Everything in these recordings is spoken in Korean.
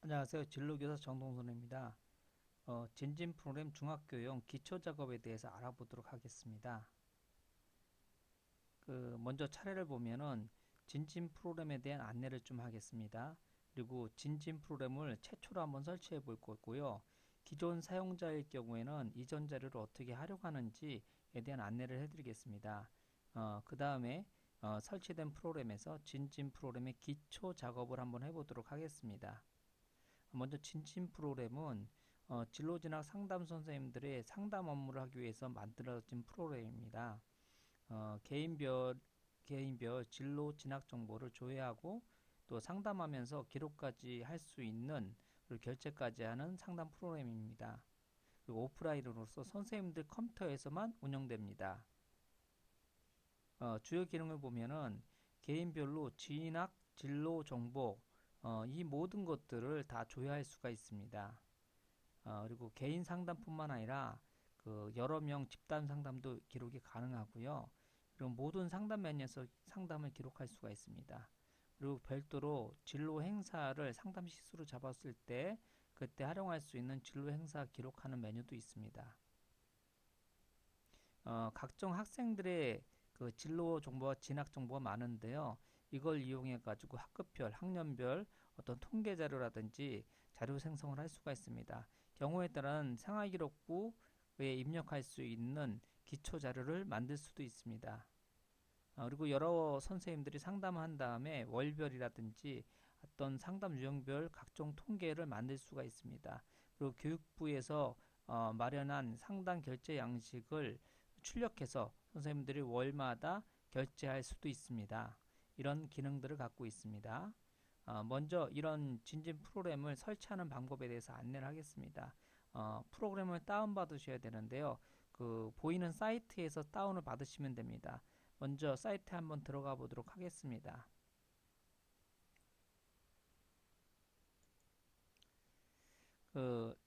안녕하세요. 진로교사 정동선입니다. 진진 프로그램 중학교용 기초 작업에 대해서 알아보도록 하겠습니다. 먼저 차례를 보면은 진진 프로그램에 대한 안내를 좀 하겠습니다. 그리고 진진 프로그램을 최초로 한번 설치해 볼 거고요. 기존 사용자일 경우에는 이전 자료를 어떻게 활용하는지에 대한 안내를 해드리겠습니다. 그 다음에 설치된 프로그램에서 진진 프로그램의 기초 작업을 한번 해보도록 하겠습니다. 먼저 진진 프로그램은 진로진학 상담 선생님들의 상담 업무를 하기 위해서 만들어진 프로그램입니다. 개인별 진로 진학 정보를 조회하고 또 상담하면서 기록까지 할 수 있는 그리고 결제까지 하는 상담 프로그램입니다. 그리고 오프라인으로서 선생님들 컴퓨터에서만 운영됩니다. 주요 기능을 보면은 개인별로 진학, 진로 정보 이 모든 것들을 다 조회할 수가 있습니다. 그리고 개인 상담뿐만 아니라 여러 명 집단 상담도 기록이 가능하고요. 그리고 모든 상담 메뉴에서 상담을 기록할 수가 있습니다. 그리고 별도로 진로 행사를 상담 시수로 잡았을 때 그때 활용할 수 있는 진로 행사 기록하는 메뉴도 있습니다. 각종 학생들의 진로 정보와 진학 정보가 많은데요. 이걸 이용해 가지고 학급별, 학년별 어떤 통계 자료라든지 자료 생성을 할 수가 있습니다. 경우에 따른 생활기록부에 입력할 수 있는 기초 자료를 만들 수도 있습니다. 그리고 여러 선생님들이 상담한 다음에 월별이라든지 어떤 상담 유형별 각종 통계를 만들 수가 있습니다. 그리고 교육부에서 마련한 상담 결제 양식을 출력해서 선생님들이 월마다 결제할 수도 있습니다. 이런 기능들을 갖고 있습니다. 먼저 이런 진진 프로그램을 설치하는 방법에 대해서 안내를 하겠습니다. 프로그램을 다운받으셔야 되는데요. 보이는 사이트에서 다운을 받으시면 됩니다. 먼저 사이트에 한번 들어가 보도록 하겠습니다.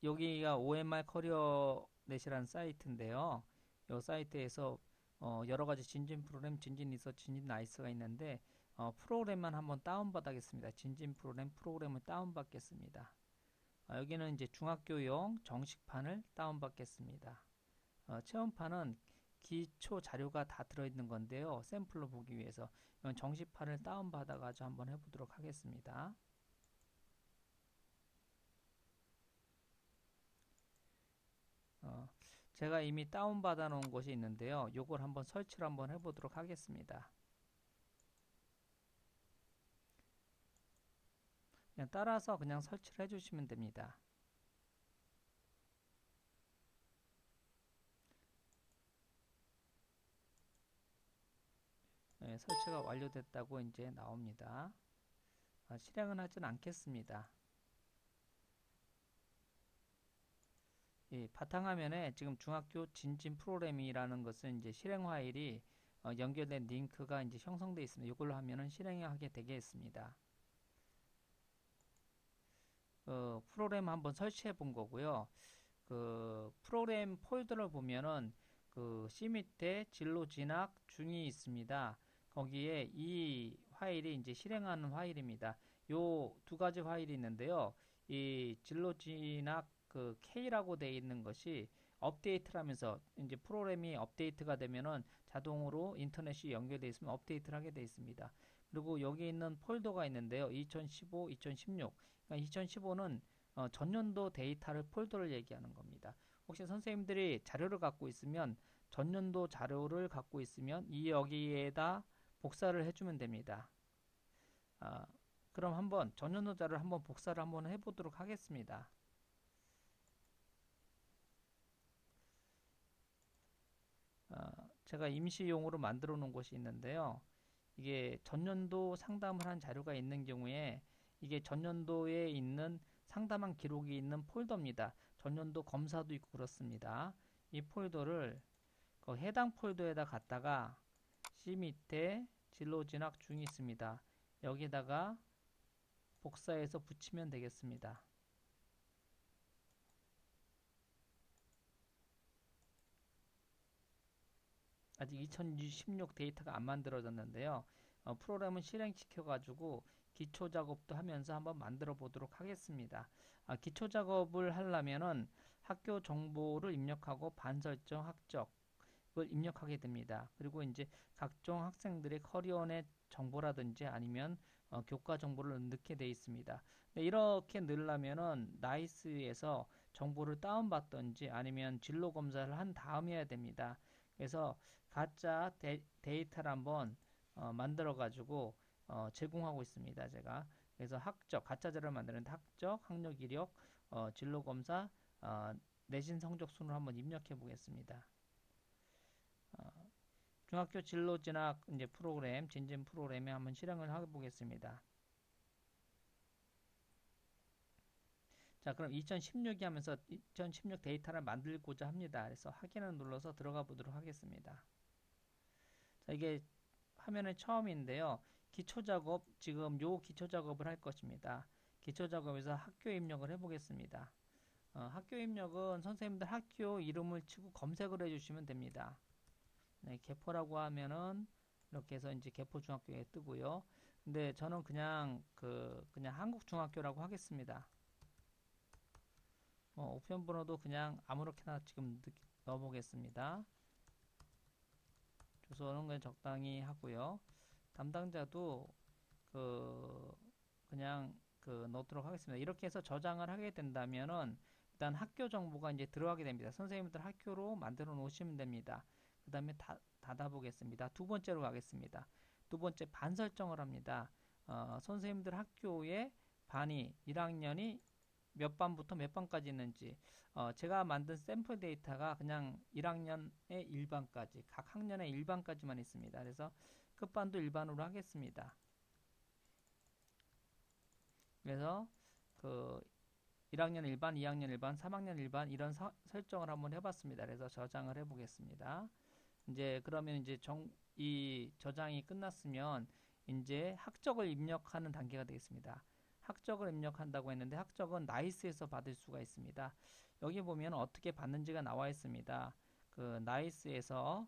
여기가 OMR 커리어넷이라는 사이트인데요. 이 사이트에서 여러 가지 진진 프로그램, 진진 리서치, 진진 나이스가 있는데 프로그램만 한번 다운받아겠습니다. 진진 프로그램을 다운받겠습니다. 여기는 이제 중학교용 정식판을 다운받겠습니다. 체험판은 기초 자료가 다 들어있는 건데요. 샘플로 보기 위해서 이건 정식판을 다운받아가지고 한번 해보도록 하겠습니다. 어, 제가 이미 다운받아 놓은 것이 있는데요. 요걸 한번 설치를 한번 해보도록 하겠습니다. 그냥 따라서 그냥 설치를 해주시면 됩니다. 네, 설치가 완료됐다고 이제 나옵니다. 실행은 하진 않겠습니다. 이 바탕화면에 지금 중학교 진진 프로그램이라는 것은 이제 실행 파일이 연결된 링크가 이제 형성되어 있습니다. 이걸로 하면은 실행하게 되겠습니다. 프로그램 한번 설치해 본 거고요. 프로그램 폴더를 보면은 C 밑에 진로 진학 중이 있습니다. 거기에 이 파일이 이제 실행하는 파일입니다. 요 두 가지 파일이 있는데요. 이 진로 진학 K라고 되어 있는 것이 업데이트라면서 이제 프로그램이 업데이트가 되면은 자동으로 인터넷이 연결되어 있으면 업데이트를 하게 되어 있습니다. 그리고 여기 있는 폴더가 있는데요. 2015, 2016. 그러니까 2015는 전년도 데이터를 폴더를 얘기하는 겁니다. 혹시 선생님들이 자료를 갖고 있으면 전년도 자료를 갖고 있으면 이 여기에다 복사를 해주면 됩니다. 아, 그럼 한번 전년도 자료를 한번 복사를 한번 해보도록 하겠습니다. 제가 임시용으로 만들어 놓은 것이 있는데요. 이게 전년도 상담을 한 자료가 있는 경우에 이게 전년도에 있는 상담한 기록이 있는 폴더입니다. 전년도 검사도 있고 그렇습니다. 이 폴더를 해당 폴더에다 갖다가 C 밑에 진로 진학 중이 있습니다. 여기다가 복사해서 붙이면 되겠습니다. 아직 2016 데이터가 안 만들어졌는데요. 프로그램은 실행시켜 가지고 기초 작업도 하면서 한번 만들어 보도록 하겠습니다. 기초 작업을 하려면은 학교 정보를 입력하고 반설정 학적을 입력하게 됩니다. 그리고 이제 각종 학생들의 커리어넷 정보라든지 아니면 교과 정보를 넣게 되어 있습니다. 네, 이렇게 넣으려면은 나이스에서 정보를 다운받든지 아니면 진로 검사를 한 다음 해야 됩니다. 그래서 가짜 데이터를 한번 만들어 가지고 제공하고 있습니다. 제가 그래서 학적 가짜 자료를 만드는데 학적, 학력 이력, 진로 검사, 어, 내신 성적 순을 한번 입력해 보겠습니다. 어, 중학교 진로 진학 이제 프로그램 진진 프로그램에 한번 실행을 해 보겠습니다. 자, 그럼 2016이 하면서 2016 데이터를 만들고자 합니다. 그래서 확인을 눌러서 들어가 보도록 하겠습니다. 자, 이게 화면의 처음인데요. 기초 작업, 지금 요 기초 작업을 할 것입니다. 기초 작업에서 학교 입력을 해보겠습니다. 학교 입력은 선생님들 학교 이름을 치고 검색을 해주시면 됩니다. 네, 개포라고 하면은 이렇게 해서 이제 개포중학교에 뜨고요. 근데 저는 그냥 한국중학교라고 하겠습니다. 우편번호도 그냥 아무렇게나 지금 넣어보겠습니다. 주소는 그냥 적당히 하고요. 담당자도 그 그냥 넣도록 하겠습니다. 이렇게 해서 저장을 하게 된다면은 일단 학교 정보가 이제 들어가게 됩니다. 선생님들 학교로 만들어 놓으시면 됩니다. 그 다음에 닫아 보겠습니다. 두 번째로 가겠습니다. 두 번째 반 설정을 합니다. 선생님들 학교에 반이 1학년이 몇 반부터 몇 반까지 있는지 제가 만든 샘플 데이터가 그냥 1학년의 1반까지 각 학년의 1반까지만 있습니다. 그래서 끝반도 일반으로 하겠습니다. 그래서 그 1학년 1반, 2학년 1반, 3학년 1반 이런 설정을 한번 해봤습니다. 그래서 저장을 해보겠습니다. 이제 그러면 이제 이 저장이 끝났으면 이제 학적을 입력하는 단계가 되겠습니다. 학적을 입력한다고 했는데 학적은 나이스에서 받을 수가 있습니다. 여기 보면 어떻게 받는지가 나와 있습니다. 그 나이스에서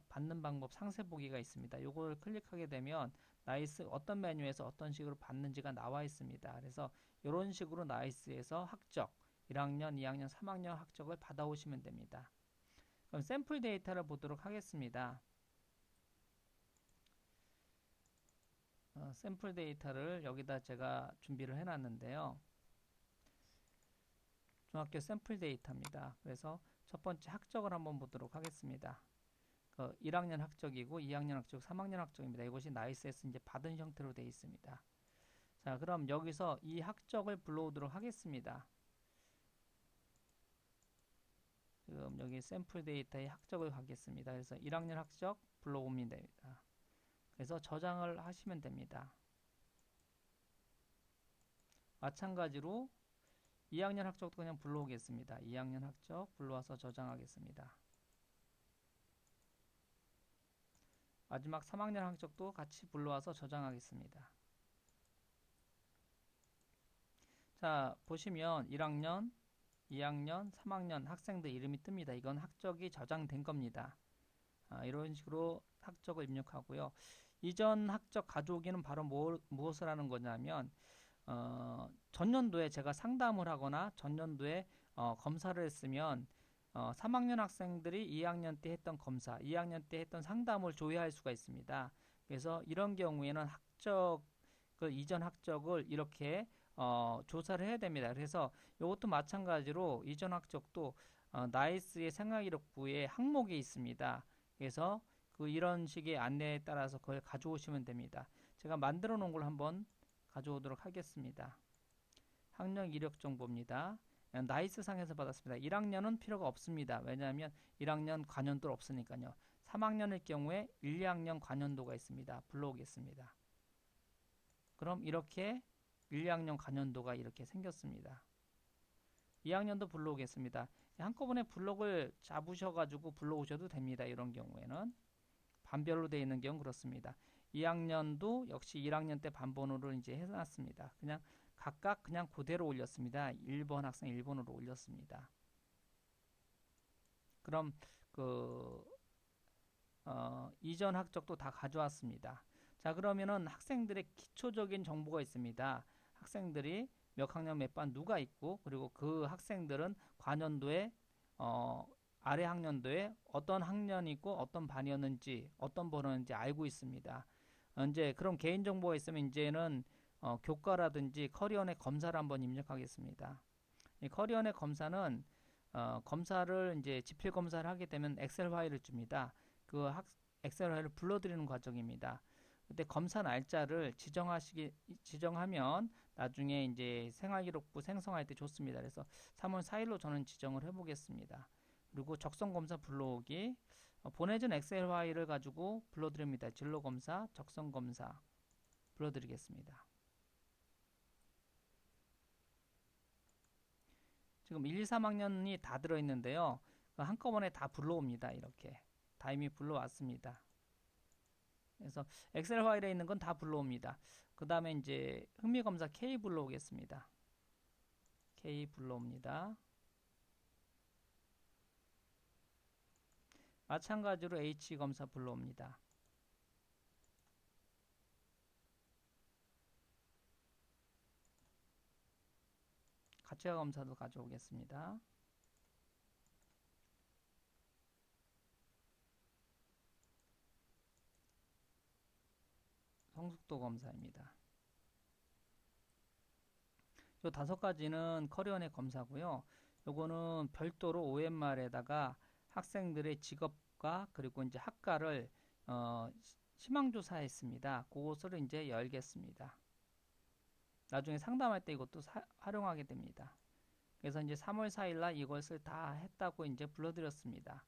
받는 방법 상세 보기가 있습니다. 요걸 클릭하게 되면 나이스 어떤 메뉴에서 어떤 식으로 받는지가 나와 있습니다. 그래서 이런 식으로 나이스에서 학적 1학년, 2학년, 3학년 학적을 받아오시면 됩니다. 그럼 샘플 데이터를 보도록 하겠습니다. 샘플 데이터를 여기다 제가 준비를 해놨는데요. 중학교 샘플 데이터입니다. 그래서 첫 번째 학적을 한번 보도록 하겠습니다. 1학년 학적이고 2학년 학적, 3학년 학적입니다. 이것이 나이스에서 이제 받은 형태로 되어 있습니다. 자, 그럼 여기서 이 학적을 불러오도록 하겠습니다. 지금 여기 샘플 데이터의 학적을 가겠습니다. 그래서 1학년 학적 불러오면 됩니다. 그래서 저장을 하시면 됩니다. 마찬가지로 2학년 학적도 그냥 불러오겠습니다. 2학년 학적 불러와서 저장하겠습니다. 마지막 3학년 학적도 같이 불러와서 저장하겠습니다. 자, 보시면 1학년, 2학년, 3학년 학생들 이름이 뜹니다. 이건 학적이 저장된 겁니다. 이런 식으로 학적을 입력하고요. 이전 학적 가져오기는 바로 무엇을 하는 거냐면 전년도에 제가 상담을 하거나 전년도에 검사를 했으면 3학년 학생들이 2학년 때 했던 검사, 2학년 때 했던 상담을 조회할 수가 있습니다. 그래서 이런 경우에는 그 이전 학적을 이렇게 조사를 해야 됩니다. 그래서 이것도 마찬가지로 이전 학적도 나이스의 생활기록부에 항목이 있습니다. 그래서 이런 식의 안내에 따라서 그걸 가져오시면 됩니다. 제가 만들어 놓은 걸 한번 가져오도록 하겠습니다. 학력 이력 정보입니다. 나이스 상에서 받았습니다. 1학년은 필요가 없습니다. 왜냐하면 1학년 관연도 없으니까요. 3학년일 경우에 1, 2학년 관연도가 있습니다. 불러오겠습니다. 그럼 이렇게 1, 2학년 관연도가 이렇게 생겼습니다. 2학년도 불러오겠습니다. 한꺼번에 블록을 잡으셔가지고 불러오셔도 됩니다. 이런 경우에는 반별로 되어 있는 경우 그렇습니다. 2학년도 역시 1학년 때 반번호를 이제 해놨습니다. 그냥 각각 그냥 그대로 올렸습니다. 1번 학생 1번으로 올렸습니다. 그럼 이전 학적도 다 가져왔습니다. 자, 그러면은 학생들의 기초적인 정보가 있습니다. 학생들이 몇 학년 몇 반 누가 있고, 그리고 그 학생들은 관연도에 아래 학년도에 어떤 학년이 있고 어떤 반이었는지 어떤 번호였는지 알고 있습니다. 이제 그런 개인 정보가 있으면 이제는 교과라든지 커리어넷 검사를 한번 입력하겠습니다. 이 커리어넷 검사는 검사를 이제 지필 검사를 하게 되면 엑셀 파일을 줍니다. 그 엑셀 파일을 불러들이는 과정입니다. 그때 검사 날짜를 지정하면 나중에 이제 생활기록부 생성할 때 좋습니다. 그래서 3월 4일로 저는 지정을 해보겠습니다. 그리고 적성 검사 불러오기, 보내준 엑셀 파일을 가지고 불러드립니다. 진로 검사, 적성 검사 불러드리겠습니다. 지금 1, 2, 3학년이 다 들어있는데요. 한꺼번에 다 불러옵니다. 이렇게 다 이미 불러왔습니다. 그래서 엑셀 파일에 있는 건 다 불러옵니다. 그 다음에 이제 흥미검사 K 불러오겠습니다. K 불러옵니다. 마찬가지로 H 검사 불러옵니다. 가치화 검사도 가져오겠습니다. 성숙도 검사입니다. 요 5가지는 커리어넷 검사고요. 요거는 별도로 OMR에다가 학생들의 직업과 그리고 이제 학과를 희망조사했습니다. 그것을 이제 열겠습니다. 나중에 상담할 때 이것도 활용하게 됩니다. 그래서 이제 3월 4일 날 이것을 다 했다고 이제 불러드렸습니다.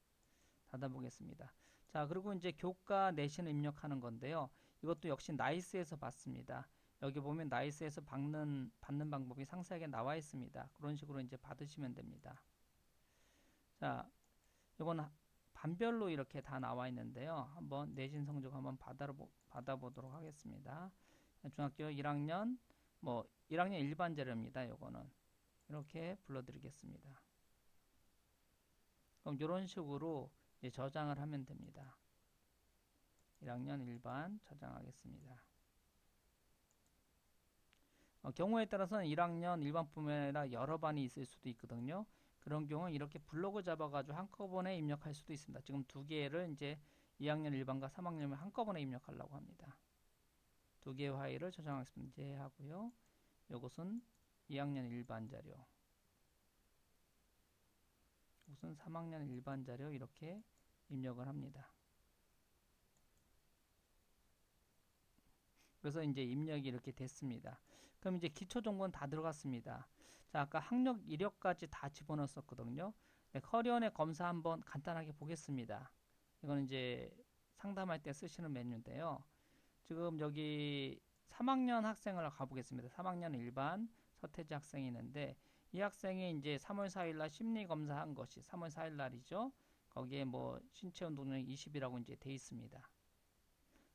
닫아보겠습니다. 자, 그리고 이제 교과 내신을 입력하는 건데요. 이것도 역시 나이스에서 받습니다. 여기 보면 나이스에서 받는 방법이 상세하게 나와 있습니다. 그런 식으로 이제 받으시면 됩니다. 자, 이건 반별로 이렇게 다 나와 있는데요. 한번 내신 성적 한번 받아보도록 하겠습니다. 중학교 1학년, 1학년 일반 자료입니다. 요거는 이렇게 불러드리겠습니다. 그럼 이런 식으로 이제 저장을 하면 됩니다. 1학년 일반 저장하겠습니다. 경우에 따라서는 1학년 일반뿐만 아니라 여러 반이 있을 수도 있거든요. 그런 경우는 이렇게 블록을 잡아가지고 한꺼번에 입력할 수도 있습니다. 지금 2개를 이제 2학년 일반과 3학년을 한꺼번에 입력하려고 합니다. 2개의 파일을 저장하겠습니다. 이제 하고요. 이것은 2학년 일반 자료. 이것은 3학년 일반 자료 이렇게 입력을 합니다. 그래서 이제 입력이 이렇게 됐습니다. 그럼 이제 기초 정보는 다 들어갔습니다. 자, 아까 학력 이력까지 다 집어넣었었거든요. 네, 커리어넷 검사 한번 간단하게 보겠습니다. 이건 이제 상담할 때 쓰시는 메뉴인데요. 지금 여기 3학년 학생을 가보겠습니다. 3학년 일반 서태지 학생이 있는데 이 학생이 이제 3월 4일 날 심리 검사한 것이 3월 4일 날이죠. 거기에 신체 운동量 20이라고 이제 돼 있습니다.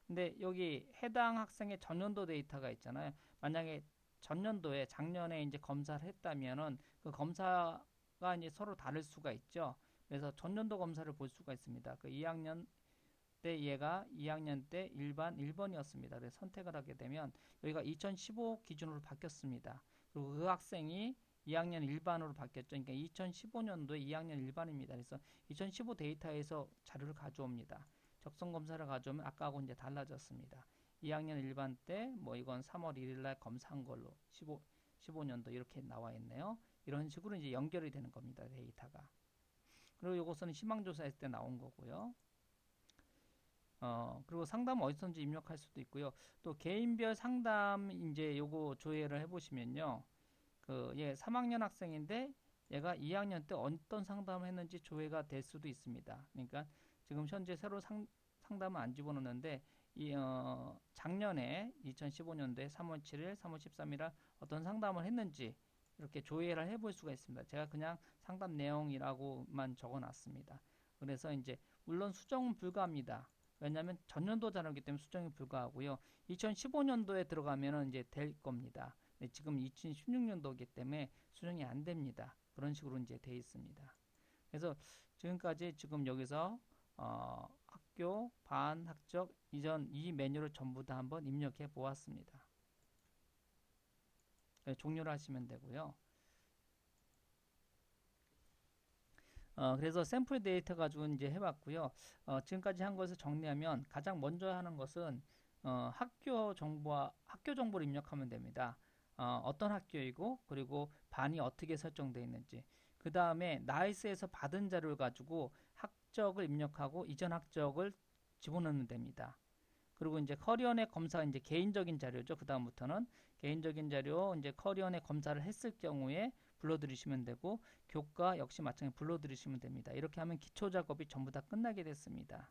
근데 여기 해당 학생의 전년도 데이터가 있잖아요. 만약에 전년도에 작년에 이제 검사를 했다면은 그 검사가 이제 서로 다를 수가 있죠. 그래서 전년도 검사를 볼 수가 있습니다. 그 2학년 때 얘가 2학년 때 일반 1번이었습니다. 그래서 선택을 하게 되면 여기가 2015 기준으로 바뀌었습니다. 그리고 그 학생이 2학년 일반으로 바뀌었죠. 그러니까 2015년도에 2학년 일반입니다. 그래서 2015 데이터에서 자료를 가져옵니다. 적성 검사를 가져오면 아까하고 이제 달라졌습니다. 2학년 일반 때 이건 3월 1일 날 검사한 걸로 15년도 이렇게 나와 있네요. 이런 식으로 이제 연결이 되는 겁니다. 데이터가. 그리고 이것은 희망조사했을 때 나온 거고요. 그리고 상담 어디서든지 입력할 수도 있고요. 또 개인별 상담 이제 요거 조회를 해보시면요. 얘 3학년 학생인데 얘가 2학년 때 어떤 상담을 했는지 조회가 될 수도 있습니다. 그러니까 지금 현재 새로 상담은 안 집어넣는데 작년에 2015년도에 3월 7일, 3월 13일 어떤 상담을 했는지 이렇게 조회를 해볼 수가 있습니다. 제가 그냥 상담 내용이라고만 적어놨습니다. 그래서 이제 물론 수정은 불가합니다. 왜냐하면 전년도 자료이기 때문에 수정이 불가하고요. 2015년도에 들어가면은 이제 될 겁니다. 지금 2016년도이기 때문에 수정이 안 됩니다. 그런 식으로 이제 돼 있습니다. 그래서 지금까지 지금 여기서 학교, 반, 학적, 이전 이 메뉴를 전부 다 한번 입력해 보았습니다. 네, 종료를 하시면 되고요. 그래서 샘플 데이터 가지고 이제 해봤고요. 지금까지 한 것을 정리하면 가장 먼저 하는 것은 학교 정보를 입력하면 됩니다. 어떤 학교이고 그리고 반이 어떻게 설정되어 있는지. 그 다음에 나이스에서 받은 자료를 가지고 학적을 입력하고 이전 학적을 집어넣으면 됩니다. 그리고 이제 커리어넷 검사 이제 개인적인 자료죠. 그 다음부터는 개인적인 자료 이제 커리어넷 검사를 했을 경우에 불러들이시면 되고 교과 역시 마찬가지 불러들이시면 됩니다. 이렇게 하면 기초 작업이 전부 다 끝나게 됐습니다.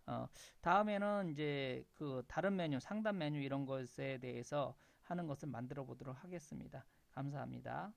어, 다음에는 이제 그 다른 메뉴, 상단 메뉴 이런 것에 대해서 하는 것을 만들어 보도록 하겠습니다. 감사합니다.